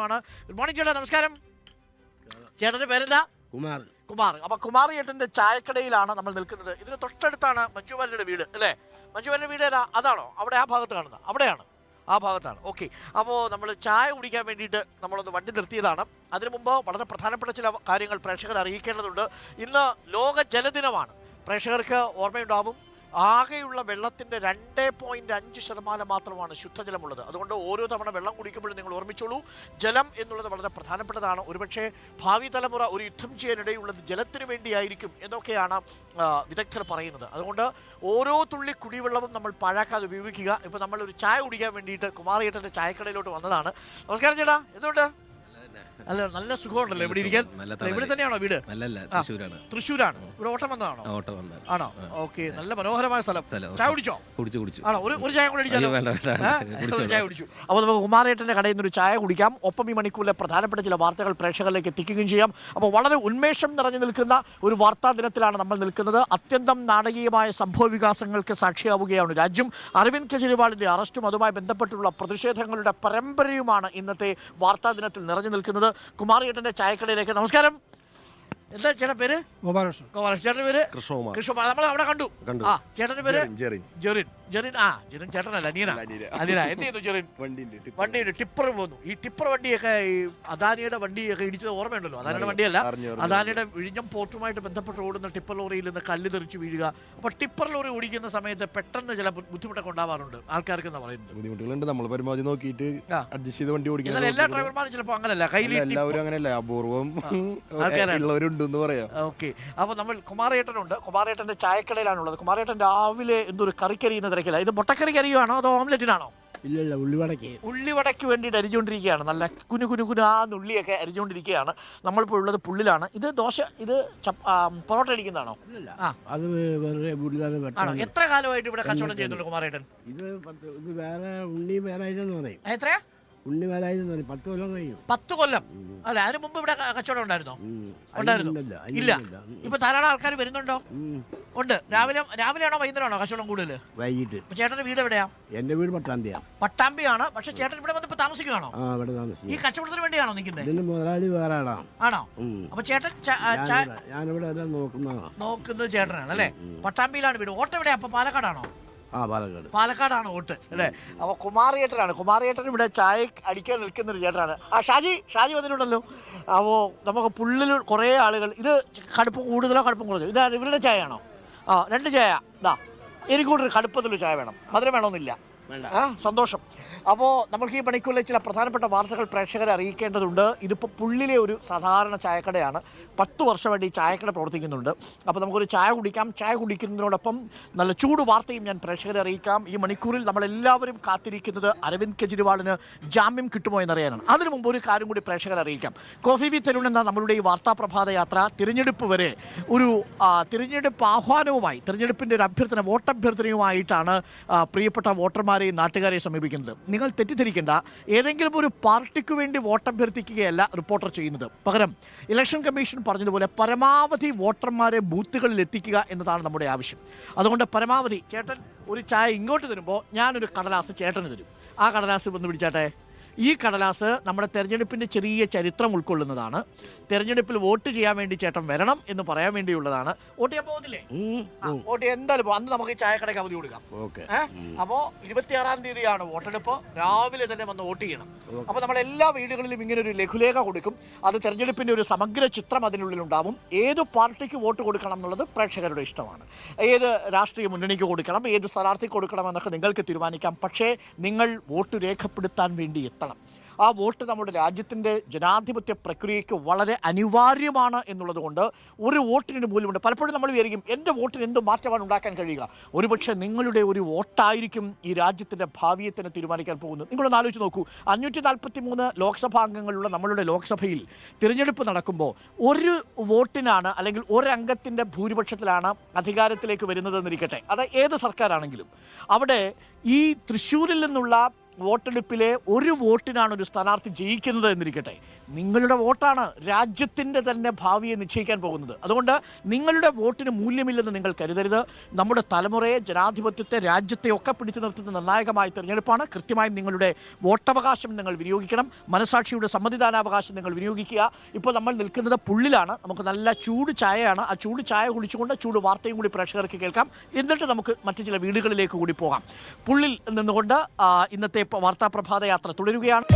ചേട്ടനുമാണ്. Good morning ചേട്ടാ, നമസ്കാരം. ചേട്ടൻ്റെ പേരെന്താ? കുമാർ. അപ്പൊ കുമാർ ചേട്ടന്റെ ചായക്കടയിലാണ് നമ്മൾ നിൽക്കുന്നത്. ഇതിന് തൊട്ടടുത്താണ് മഞ്ജുവാര്യരുടെ വീട് അല്ലേ? മഞ്ജുവാര്യരുടെ വീട് ഏതാ? അതാണോ? അവിടെ ആ ഭാഗത്ത് കാണുന്നത്? അവിടെയാണ്, ആ ഭാഗത്താണ്. ഓക്കെ. അപ്പോൾ നമ്മൾ ചായ കുടിക്കാൻ വേണ്ടിയിട്ട് നമ്മളൊന്ന് വണ്ടി നിർത്തിയതാണ്. അതിനു മുമ്പ് വളരെ പ്രധാനപ്പെട്ട ചില കാര്യങ്ങൾ പ്രേക്ഷകർ അറിയിക്കേണ്ടതുണ്ട്. ഇന്ന് ലോക ജലദിനമാണ്. പ്രേക്ഷകർക്ക് ഓർമ്മയുണ്ടാവും, ആകെയുള്ള വെള്ളത്തിൻ്റെ 2.5% മാത്രമാണ് ശുദ്ധജലമുള്ളത്. അതുകൊണ്ട് ഓരോ തവണ വെള്ളം കുടിക്കുമ്പോഴും നിങ്ങൾ ഓർമ്മിച്ചോളൂ, ജലം എന്നുള്ളത് വളരെ പ്രധാനപ്പെട്ടതാണ്. ഒരുപക്ഷെ ഭാവി തലമുറ ഒരു യുദ്ധം ചെയ്യാനിടയുള്ളത് ജലത്തിന് വേണ്ടിയായിരിക്കും എന്നൊക്കെയാണ് വിദഗ്ധർ പറയുന്നത്. അതുകൊണ്ട് ഓരോ തുള്ളി കുടിവെള്ളവും നമ്മൾ പാഴാക്കാതെ ഉപയോഗിക്കുക. ഇപ്പോൾ നമ്മളൊരു ചായ കുടിക്കാൻ വേണ്ടിയിട്ട് കുമാരേട്ടൻ്റെ ചായക്കടയിലോട്ട് വന്നതാണ്. നമസ്കാരം ചേട്ടാ, എന്തുകൊണ്ട്? അല്ല, നല്ല സുഖമുണ്ടല്ലോ ഇവിടെ ഇരിക്കാൻ. ഇവിടെ തന്നെയാണോ വീട്? തൃശ്ശൂരാണ്. ഇവിടെ ഓട്ടം വന്നതാണോ? ആണോ? ഓക്കെ. നല്ല മനോഹരമായ സ്ഥലം. ചായ കുടിച്ചോ? ആണോ? ഒരു ചായ കൂടെ അടിച്ചാലോ? ചായ കുടിച്ചു. അപ്പോൾ നമുക്ക് കുമാരേട്ടൻ്റെ കടയിൽ നിന്നൊരു ചായ കുടിക്കാം. ഒപ്പം ഈ മണിക്കൂറിലെ പ്രധാനപ്പെട്ട ചില വാർത്തകൾ പ്രേക്ഷകരിലേക്ക് എത്തിക്കുകയും ചെയ്യാം. അപ്പോൾ വളരെ ഉന്മേഷം നിറഞ്ഞു നിൽക്കുന്ന ഒരു വാർത്താ ദിനത്തിലാണ് നമ്മൾ നിൽക്കുന്നത്. അത്യന്തം നാടകീയമായ സംഭവ വികാസങ്ങൾക്ക് സാക്ഷിയാവുകയാണ് രാജ്യം. അരവിന്ദ് കെജ്രിവാളിൻ്റെ അറസ്റ്റും അതുമായി ബന്ധപ്പെട്ടുള്ള പ്രതിഷേധങ്ങളുടെ പരമ്പരയുമാണ് ഇന്നത്തെ വാർത്താ ദിനത്തിൽ നിറഞ്ഞു നിൽക്കുന്നത്. കുമാരേട്ടൻ്റെ ചായക്കടയിലേക്ക് നമസ്കാരം. എന്താ ചേട്ടൻ പേര്? ഗോപാലകൃഷ്ണൻ. ചേട്ടൻ്റെ പേര് കൃഷ്ണകുമാർ. നമ്മൾ അവിടെ കണ്ടു. ആ, ചേട്ടൻ്റെ പേര് ജെറിൻ. ജെറിൻ ചേട്ടനല്ല, അനിയന. എന്ത് ചെയ്യുന്നു ജെറിൻ? വണ്ടിയുടെ ടിപ്പർ പോകുന്നു. ഈ ടിപ്പർ വണ്ടിയൊക്കെ ഈ അദാനിയുടെ വണ്ടിയൊക്കെ ഇടിച്ചത് ഓർമ്മയുണ്ടല്ലോ? അദാനിയുടെ വണ്ടിയല്ല, അദാനിയുടെ വിഴിഞ്ഞം പോർട്ടുമായിട്ട് ബന്ധപ്പെട്ട് ഓടുന്ന ടിപ്പർ ലോറിയിൽ നിന്ന് കല്ല് തെറിച്ച് വീഴുക. അപ്പോൾ ടിപ്പർ ലോറി ഓടിക്കുന്ന സമയത്ത് പെട്ടെന്ന് ചില ബുദ്ധിമുട്ടൊക്കെ ഉണ്ടാവാറുണ്ട് ആൾക്കാർക്ക് എന്ന് പറയുന്നത്. ബുദ്ധിമുട്ടുകളുണ്ട്. നമ്മൾ പരമാവധി നോക്കിയിട്ട് അഡ്ജസ്റ്റ് ചെയ്ത് വണ്ടി ഓടിക്കുക. എല്ലാ ഡ്രൈവർമാരും ചിലപ്പോൾ അങ്ങനല്ല, കയ്യിൽ എല്ലാവരും അങ്ങനെയല്ല, അപൂർവം ആൾക്കാരുണ്ടെന്ന് പറയാം. ഓക്കെ. അപ്പോൾ നമ്മൾ കുമാരേട്ടനുണ്ട്. കുമാരേട്ടൻ്റെ ചായക്കടയിലാണുള്ളത്. കുമാരേട്ടൻ രാവിലെ എന്തൊരു കറിക്കരിയുന്ന തിരക്കില്ല. ഇത് മുട്ടക്കറി കരിയുവാണോ അതോ ഓംലെറ്റിനാണോ? ഇല്ല, ഉള്ളിവടയ്ക്ക് വേണ്ടിയിട്ട് അരിഞ്ഞുകൊണ്ടിരിക്കുകയാണ്. നല്ല കുനുകുനുകുനാന്നുള്ളിയൊക്കെ അരിഞ്ഞുകൊണ്ടിരിക്കുകയാണ്. നമ്മളിപ്പോൾ ഉള്ളത് പുള്ളിലാണ്. ഇത് ദോശ, ഇത് പൊറോട്ട അടിക്കുന്നതാണോ? ആണോ? എത്ര കാലമായിട്ട് ഇവിടെ കച്ചവടം ചെയ്യുന്നുണ്ട് കുമാരേട്ടൻ? ഇത് വേറെ ഉണ്ണി വേലായിരുന്നു പറയും. എത്രയാ? ഉണ്ണി വേലായിരുന്നു 10 കൊല്ലം കഴിഞ്ഞു. 10 കൊല്ലം? അല്ല, അതിന് മുമ്പ് ഇവിടെ കച്ചവടം ഉണ്ടായിരുന്നോ? ഇല്ല. ഇപ്പൊ ധാരാളം ആൾക്കാർ വരുന്നുണ്ടോ? ഉണ്ട്. രാവിലെയാണോ വൈകുന്നേരമാണോ കച്ചവടം കൂടുതൽ? വൈകിട്ട്. ചേട്ടന്റെ വീട് എവിടെയാ? എന്റെ വീട് പട്ടാമ്പിയാണ്. പക്ഷെ ചേട്ടൻ ഇവിടെ വന്നിപ്പോ താമസിക്കുകയാണോ? ഇവിടെ താമസിക്കും. ഈ കച്ചവടത്തിന് വേണ്ടിയാണോ നിൽക്കുന്നത്? ഇതിന് മുതലാളി വേറെ ആണോ? അപ്പൊ ചേട്ടൻ ഞാനിവിടെ എല്ലാം നോക്കുന്നത് ചേട്ടനാണ് അല്ലേ? പട്ടാമ്പിയിലാണ് വീട്. ഓട്ടം എവിടെയാ? അപ്പൊ പാലക്കാടാണോ? പാലക്കാടാണ് വോട്ട് അല്ലേ? അപ്പോൾ കുമാരേട്ടനാണ്. കുമാരേട്ടൻ ഇവിടെ ചായ അടിക്കാൻ നിൽക്കുന്നൊരു ചേട്ടനാണ്. ഷാജി വന്നിട്ടുണ്ടല്ലോ. അപ്പോൾ നമുക്ക് പുള്ളിൽ കുറേ ആളുകൾ. ഇത് കടുപ്പം കൂടുതലോ കടുപ്പം കൂടുതലോ? ഇത് ഇവരുടെ ചായയാണോ? 2 ചായ. എനിക്ക് കൂടുതൽ കടുപ്പത്തിലുള്ള ചായ വേണം, മധുരം വേണമെന്നില്ല. സന്തോഷം. അപ്പോൾ നമുക്ക് ഈ മണിക്കൂറിലെ ചില പ്രധാനപ്പെട്ട വാർത്തകൾ പ്രേക്ഷകരെ അറിയിക്കേണ്ടതുണ്ട്. ഇതിപ്പോൾ പുള്ളിലെ ഒരു സാധാരണ ചായക്കടയാണ്. 10 വർഷമായിട്ട് ഈ ചായക്കട പ്രവർത്തിക്കുന്നുണ്ട്. അപ്പോൾ നമുക്കൊരു ചായ കുടിക്കാം. ചായ കുടിക്കുന്നതിനോടൊപ്പം നല്ല ചൂട് വാർത്തയും ഞാൻ പ്രേക്ഷകരെ അറിയിക്കാം. ഈ മണിക്കൂറിൽ നമ്മളെല്ലാവരും കാത്തിരിക്കുന്നത് അരവിന്ദ് കെജ്രിവാളിന് ജാമ്യം കിട്ടുമോ എന്നറിയാനാണ്. അതിനു മുമ്പ് ഒരു കാര്യം കൂടി പ്രേക്ഷകരെ അറിയിക്കാം. കോഫി വിത്ത് തരുൺ എന്ന നമ്മളുടെ ഈ വാർത്താ പ്രഭാത യാത്ര തിരഞ്ഞെടുപ്പ് വരെ ഒരു തിരഞ്ഞെടുപ്പ് ആഹ്വാനവുമായി, തിരഞ്ഞെടുപ്പിൻ്റെ ഒരു അഭ്യർത്ഥന, വോട്ടഭ്യർത്ഥനയുമായിട്ടാണ് പ്രിയപ്പെട്ട വോട്ടർമാരെയും നാട്ടുകാരെയും സമീപിക്കുന്നത്. നിങ്ങൾ തെറ്റിദ്ധരിക്കേണ്ട, ഏതെങ്കിലും ഒരു പാർട്ടിക്ക് വേണ്ടി വോട്ടഭ്യർത്ഥിക്കുകയല്ല റിപ്പോർട്ടർ ചെയ്യുന്നത്. പകരം ഇലക്ഷൻ കമ്മീഷൻ പറഞ്ഞതുപോലെ പരമാവധി വോട്ടർമാരെ ബൂത്തുകളിൽ എത്തിക്കുക എന്നതാണ് നമ്മുടെ ആവശ്യം. അതുകൊണ്ട് പരമാവധി ചേട്ടൻ ഒരു ചായ ഇങ്ങോട്ട് തരുമ്പോൾ ഞാനൊരു കടലാസ് ചേട്ടന് തരും. ആ കടലാസ് വന്ന് പിടിച്ചാട്ടെ. ഈ കടലാസ് നമ്മുടെ തെരഞ്ഞെടുപ്പിൻ്റെ ചെറിയ ചരിത്രം ഉൾക്കൊള്ളുന്നതാണ്. തെരഞ്ഞെടുപ്പിൽ വോട്ട് ചെയ്യാൻ വേണ്ടി ചേട്ടൻ വരണം എന്ന് പറയാൻ വേണ്ടിയുള്ളതാണ്. വോട്ട് ചെയ്യാൻ പോകുന്നില്ലേ? വോട്ട് ചെയ്യാൻ എന്തായാലും അന്ന് നമുക്ക് ഈ ചായക്കടയ്ക്ക് അവധി കൊടുക്കാം. അപ്പോൾ 26-ാം തീയതിയാണ് വോട്ടെടുപ്പ്. രാവിലെ തന്നെ വന്ന് വോട്ട് ചെയ്യണം. അപ്പോൾ നമ്മൾ എല്ലാ വീടുകളിലും ഇങ്ങനെ ഒരു ലഘുലേഖ കൊടുക്കും. അത് തെരഞ്ഞെടുപ്പിൻ്റെ ഒരു സമഗ്ര ചിത്രം അതിനുള്ളിലുണ്ടാവും. ഏത് പാർട്ടിക്ക് വോട്ട് കൊടുക്കണം എന്നുള്ളത് പ്രേക്ഷകരുടെ ഇഷ്ടമാണ്. ഏത് രാഷ്ട്രീയ മുന്നണിക്ക് കൊടുക്കണം, ഏത് സ്ഥാനാർത്ഥിക്ക് കൊടുക്കണം എന്നൊക്കെ നിങ്ങൾക്ക് തീരുമാനിക്കാം. പക്ഷേ നിങ്ങൾ വോട്ട് രേഖപ്പെടുത്താൻ വേണ്ടി എത്തണം. ആ വോട്ട് നമ്മുടെ രാജ്യത്തിൻ്റെ ജനാധിപത്യ പ്രക്രിയയ്ക്ക് വളരെ അനിവാര്യമാണ് എന്നുള്ളത് കൊണ്ട് ഒരു വോട്ടിന് മൂല്യമുണ്ട്. പലപ്പോഴും നമ്മൾ വിചാരിക്കും എൻ്റെ വോട്ടിന് എന്ത് മാറ്റമാണ് ഉണ്ടാക്കാൻ കഴിയുക. ഒരുപക്ഷെ നിങ്ങളുടെ ഒരു വോട്ടായിരിക്കും ഈ രാജ്യത്തിൻ്റെ ഭാവിയെ തന്നെ തീരുമാനിക്കാൻ പോകുന്നത്. നിങ്ങളൊന്ന് ആലോചിച്ച് നോക്കൂ. 543 ലോക്സഭാ അംഗങ്ങളുള്ള നമ്മളുടെ ലോക്സഭയിൽ തിരഞ്ഞെടുപ്പ് നടക്കുമ്പോൾ ഒരു വോട്ടിനാണ് അല്ലെങ്കിൽ ഒരംഗത്തിൻ്റെ ഭൂരിപക്ഷത്തിലാണ് അധികാരത്തിലേക്ക് വരുന്നതെന്നിരിക്കട്ടെ, അത് ഏത് സർക്കാരാണെങ്കിലും. അവിടെ ഈ തൃശ്ശൂരിൽ നിന്നുള്ള വോട്ടെടുപ്പിലെ ഒരു വോട്ടിനാണ് ഒരു സ്ഥാനാർത്ഥി ജയിക്കുന്നത് എന്നിരിക്കട്ടെ, നിങ്ങളുടെ വോട്ടാണ് രാജ്യത്തിൻ്റെ തന്നെ ഭാവിയെ നിശ്ചയിക്കാൻ പോകുന്നത്. അതുകൊണ്ട് നിങ്ങളുടെ വോട്ടിന് മൂല്യമില്ലെന്ന് നിങ്ങൾ കരുതരുത്. നമ്മുടെ തലമുറയെ, ജനാധിപത്യത്തെ, രാജ്യത്തെ ഒക്കെ പിടിച്ചു നിർത്തുന്ന നിർണായകമായ തിരഞ്ഞെടുപ്പാണ്. കൃത്യമായും നിങ്ങളുടെ വോട്ടവകാശം നിങ്ങൾ വിനിയോഗിക്കണം. മനസാക്ഷിയുടെ സമ്മതിദാനാവകാശം നിങ്ങൾ വിനിയോഗിക്കുക. ഇപ്പോൾ നമ്മൾ നിൽക്കുന്നത് പുള്ളിലാണ്. നമുക്ക് നല്ല ചൂട് ചായയാണ്. ആ ചൂട് ചായ കുടിച്ചുകൊണ്ട് ചൂട് വാർത്തയും കൂടി പ്രേക്ഷകർക്ക് കേൾക്കാം. എന്നിട്ട് നമുക്ക് മറ്റു ചില വീടുകളിലേക്ക് കൂടി പോകാം. പുള്ളിൽ നിന്നുകൊണ്ട് ഇന്നത്തെ വാർത്താ പ്രഭാത യാത്ര തുടരുകയാണ്.